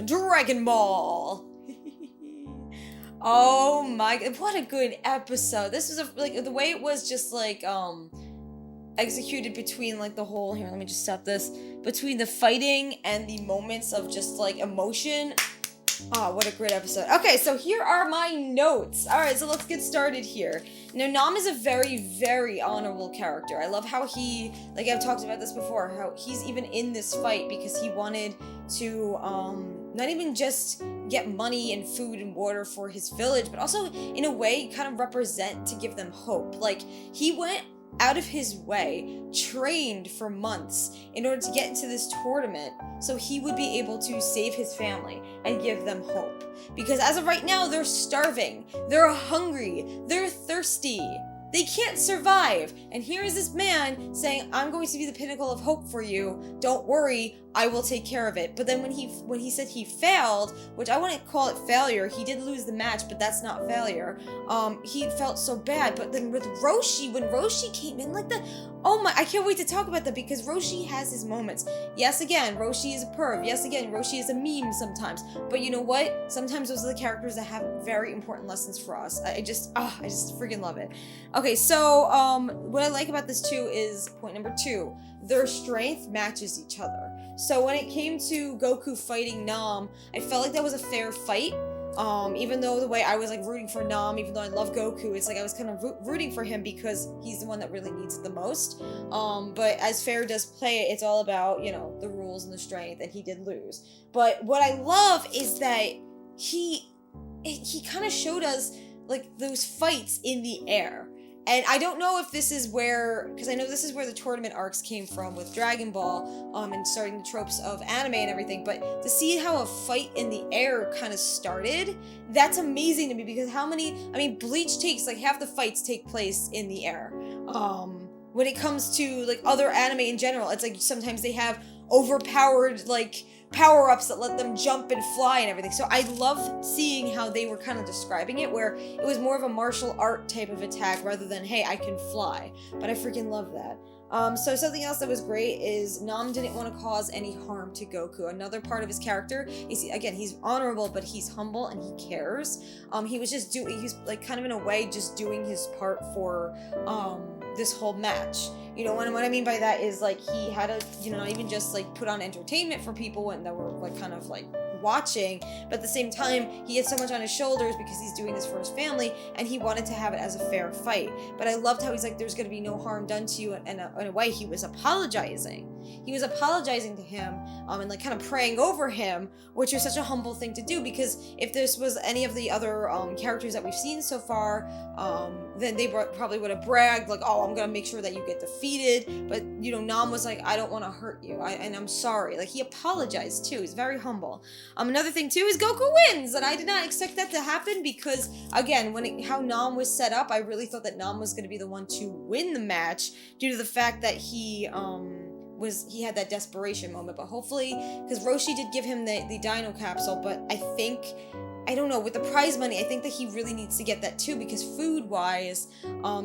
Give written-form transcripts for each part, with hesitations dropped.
Dragon Ball. Oh my god, what a good episode. This was like the way it was just like executed between like the whole, here, let me just stop this, between the fighting and the moments of just like emotion. Oh, what a great episode. Okay, so here are my notes. Alright, so let's get started here. Now, Nam is a very, very honorable character. I love how he, like I've talked about this before, how he's even in this fight because he wanted to, not even just get money and food and water for his village, but also, in a way, kind of represent to give them hope. Like, he went out of his way, trained for months in order to get into this tournament so he would be able to save his family and give them hope. Because as of right now, they're starving, they're hungry, they're thirsty, they can't survive. And here is this man saying, I'm going to be the pinnacle of hope for you, don't worry, I will take care of it. But then when he said he failed, which I wouldn't call it failure, he did lose the match, but that's not failure. He felt so bad. But then with Roshi, when Roshi came in, like oh my, I can't wait to talk about that because Roshi has his moments. Yes, again, Roshi is a perv. Yes, again, Roshi is a meme sometimes. But you know what? Sometimes those are the characters that have very important lessons for us. I just freaking love it. Okay, so what I like about this too is point number 2. Their strength matches each other. So when it came to Goku fighting Nam, I felt like that was a fair fight. Even though the way I was like rooting for Nam, even though I love Goku, it's like I was kind of rooting for him because he's the one that really needs it the most. But as fair does play it, it's all about, you know, the rules and the strength, and he did lose. But what I love is that he kind of showed us like those fights in the air. And I don't know if this is where, because I know this is where the tournament arcs came from with Dragon Ball, and starting the tropes of anime and everything, but to see how a fight in the air kind of started, that's amazing to me, because Bleach takes, like, half the fights take place in the air. When it comes to, like, other anime in general, it's like sometimes they have overpowered, like, power-ups that let them jump and fly and everything. So I love seeing how they were kind of describing it, where it was more of a martial art type of attack rather than, hey, I can fly. But I freaking love that. So something else that was great is Nam didn't want to cause any harm to Goku. Another part of his character is, again, he's honorable, but he's humble and he cares. He was just he's like kind of in a way just doing his part for this whole match. You know, what I mean by that is like he had to, you know, not even just like put on entertainment for people and that were like kind of like watching, but at the same time he had so much on his shoulders because he's doing this for his family and he wanted to have it as a fair fight. But I loved how he's like, there's going to be no harm done to you, and in a way he was apologizing to him, and like kind of praying over him, which was such a humble thing to do, because if this was any of the other characters that we've seen so far, then they probably would have bragged like, oh, I'm gonna make sure that you get defeated. But you know, Nam was like, I don't want to hurt you, and I'm sorry. Like, he apologized too. He's very humble. Another thing too is Goku wins, and I did not expect that to happen because, again, how Nam was set up, I really thought that Nam was going to be the one to win the match due to the fact that he had that desperation moment. But hopefully, because Roshi did give him the Dino Capsule, but I don't know, with the prize money, I think that he really needs to get that too, because food-wise,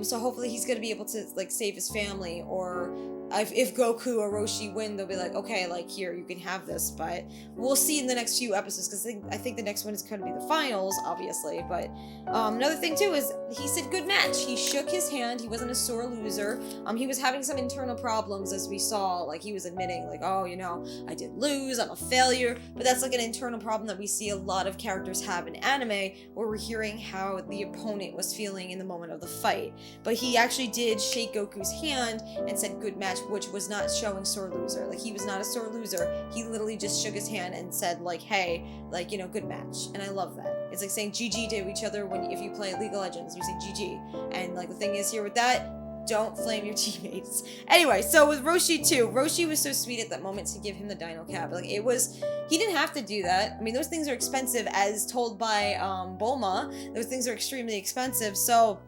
so hopefully he's going to be able to, like, save his family, or if Goku or Roshi win, they'll be like, okay, like, here, you can have this, but we'll see in the next few episodes, because I think the next one is going to be the finals, obviously. But another thing too is he said good match. He shook his hand. He wasn't a sore loser. He was having some internal problems, as we saw. Like, he was admitting, like, oh, you know, I did lose, I'm a failure. But that's like an internal problem that we see a lot of characters have in anime, where we're hearing how the opponent was feeling in the moment of the fight. But he actually did shake Goku's hand and said good match, which was not showing sore loser. Like, he was not a sore loser. He literally just shook his hand and said, like, hey, like, you know, good match. And I love that. It's like saying GG to each other if you play League of Legends, you say GG. And like, the thing is here with that, don't flame your teammates. Anyway, so with Roshi too, Roshi was so sweet at that moment to give him the Dino Cap. Like, he didn't have to do that. I mean, those things are expensive, as told by Bulma. Those things are extremely expensive, so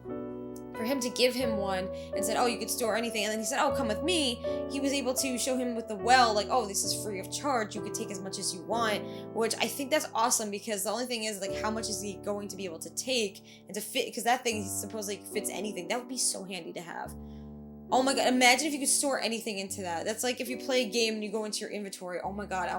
for him to give him one and said, oh, you could store anything, and then he said, oh, come with me, he was able to show him with the well, like, oh, this is free of charge, you could take as much as you want, which I think that's awesome, because the only thing is, like, how much is he going to be able to take and to fit, because that thing supposedly fits anything. That would be so handy to have. Oh my god, imagine if you could store anything into that. That's like if you play a game and you go into your inventory. Oh my god, I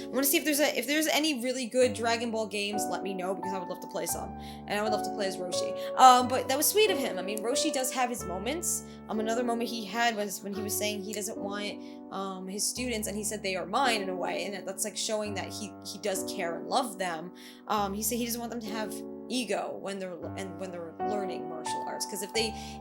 want to see if there's any really good Dragon Ball games, let me know, because I would love to play some. And I would love to play as Roshi. But that was sweet of him. I mean, Roshi does have his moments. Another moment he had was when he was saying he doesn't want his students, and he said they are mine in a way, and that's like showing that he does care and love them. He said he doesn't want them to have ego when they're learning martial arts, because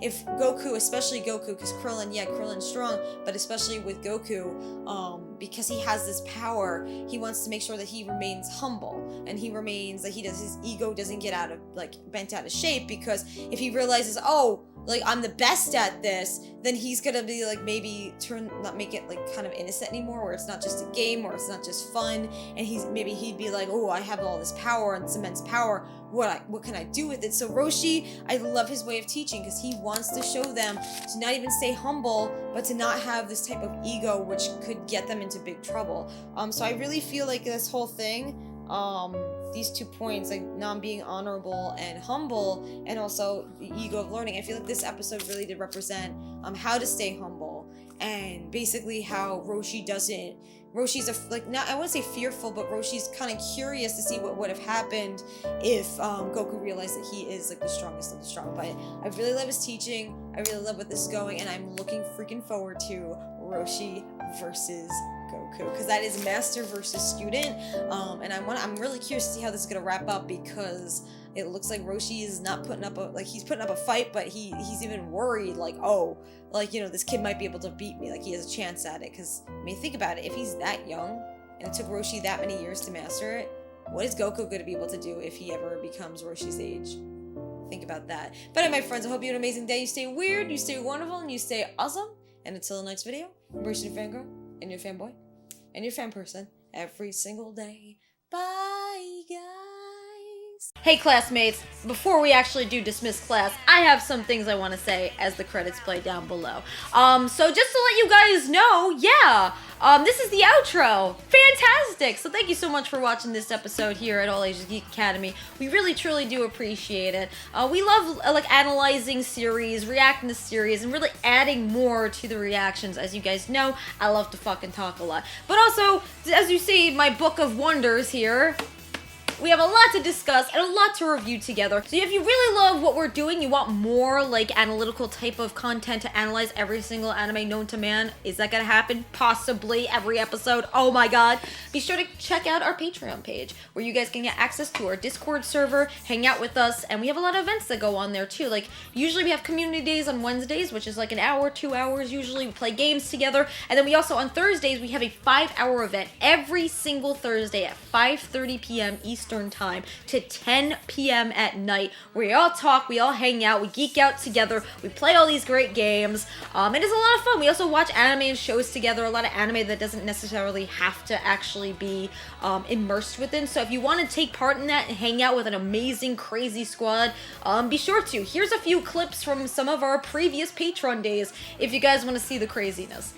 if Goku, especially Goku, because Krillin's strong, but especially with Goku, because he has this power, he wants to make sure that he remains humble, and his ego doesn't get bent out of shape, because if he realizes, oh, like, I'm the best at this, then he's gonna be like, maybe not make it like kind of innocent anymore, where it's not just a game, or it's not just fun, and he'd be like, oh, I have all this power and this immense power, what can I do with it? So Roshi, I love his way of teaching, because he wants to show them to not even stay humble, but to not have this type of ego, which could get them into big trouble. So I really feel like this whole thing, these 2 points, like non-being honorable and humble, and also the ego of learning, I feel like this episode really did represent how to stay humble, and basically how Roshi's I wouldn't say fearful, but Roshi's kind of curious to see what would have happened if Goku realized that he is like the strongest of the strong. But I really love his teaching, I really love what this is going, and I'm looking freaking forward to Roshi versus Goku, because that is master versus student, and I'm really curious to see how this is gonna wrap up, because it looks like Roshi is not putting up he's putting up a fight, but he's even worried, like, oh, like, you know, this kid might be able to beat me, like he has a chance at it. Because I mean, think about it, if he's that young and it took Roshi that many years to master it, what is Goku going to be able to do if he ever becomes Roshi's age? Think about that. But anyway, my friends, I hope you have an amazing day. You stay weird, you stay wonderful, and you stay awesome. And until the next video, embrace your fangirl and your fanboy and your fan person every single day. Bye, guys. Hey, classmates. Before we actually do dismiss class, I have some things I want to say as the credits play down below. So just to let you guys know, this is the outro. Fantastic. So thank you so much for watching this episode here at All Ages of Geek Academy. We really, truly do appreciate it. We love like analyzing series, reacting to series, and really adding more to the reactions. As you guys know, I love to fucking talk a lot. But also, as you see, my book of wonders here, we have a lot to discuss and a lot to review together. So if you really love what we're doing, you want more like analytical type of content to analyze every single anime known to man, is that gonna happen? Possibly every episode. Oh my god. Be sure to check out our Patreon page, where you guys can get access to our Discord server, hang out with us, and we have a lot of events that go on there too. Like, usually we have community days on Wednesdays, which is like an hour, 2 hours usually. We play games together. And then we also, on Thursdays, we have a 5-hour event every single Thursday at 5:30 p.m. Eastern Time to 10 p.m. at night, where we all talk, we all hang out, we geek out together, we play all these great games, and it's a lot of fun. We also watch anime and shows together, a lot of anime that doesn't necessarily have to actually be immersed within. So if you want to take part in that and hang out with an amazing, crazy squad, be sure to. Here's a few clips from some of our previous Patreon days if you guys want to see the craziness.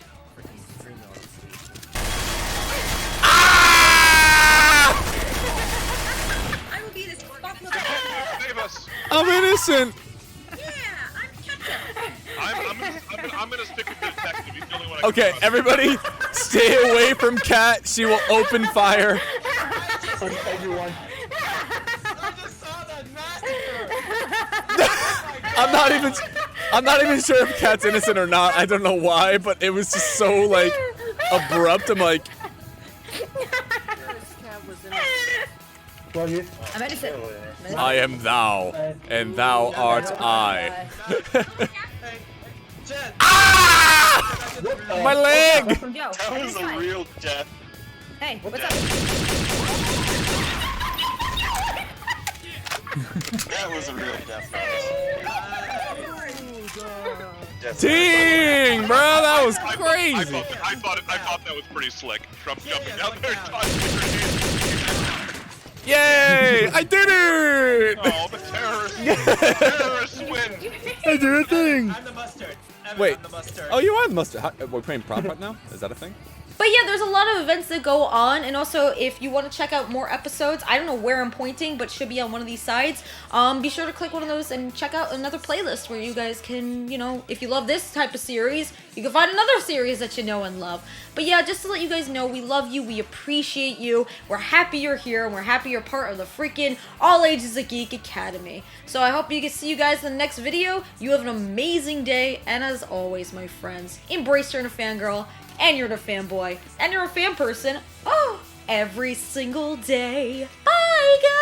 I'm innocent! Yeah, I'm Katya. I'm gonna stick with the detective. He's the only one I can Okay, trust. everybody, stay away from Kat. She will open fire. Everyone. I just saw that massacre. I'm not even sure if Kat's innocent or not. I don't know why, but it was just so like abrupt. I'm like, I'm innocent. I am thou, and thou art I. Hey, Jen. Ah! My leg! Yo, That was a real death. Hey, what's up? That was a real death. Dang, bro, that was I crazy. thought that was pretty slick. Trump jumping down there and tossing your Yay! I did it! Oh, the terrorists win. I did a thing. I'm the mustard. Evan, Wait. I'm the mustard. Oh, you are the mustard. We're playing prop right now? Is that a thing? But yeah, there's a lot of events that go on, and also if you want to check out more episodes, I don't know where I'm pointing, but should be on one of these sides. Be sure to click one of those and check out another playlist where you guys can, you know, if you love this type of series, you can find another series that you know and love. But yeah, just to let you guys know, we love you, we appreciate you, we're happy you're here, and we're happy you're part of the freaking All Ages of Geek Academy. So I hope you can see you guys in the next video. You have an amazing day, and as always, my friends, embrace your inner fangirl, and you're the fanboy, and you're a fan person, every single day. Bye, guys!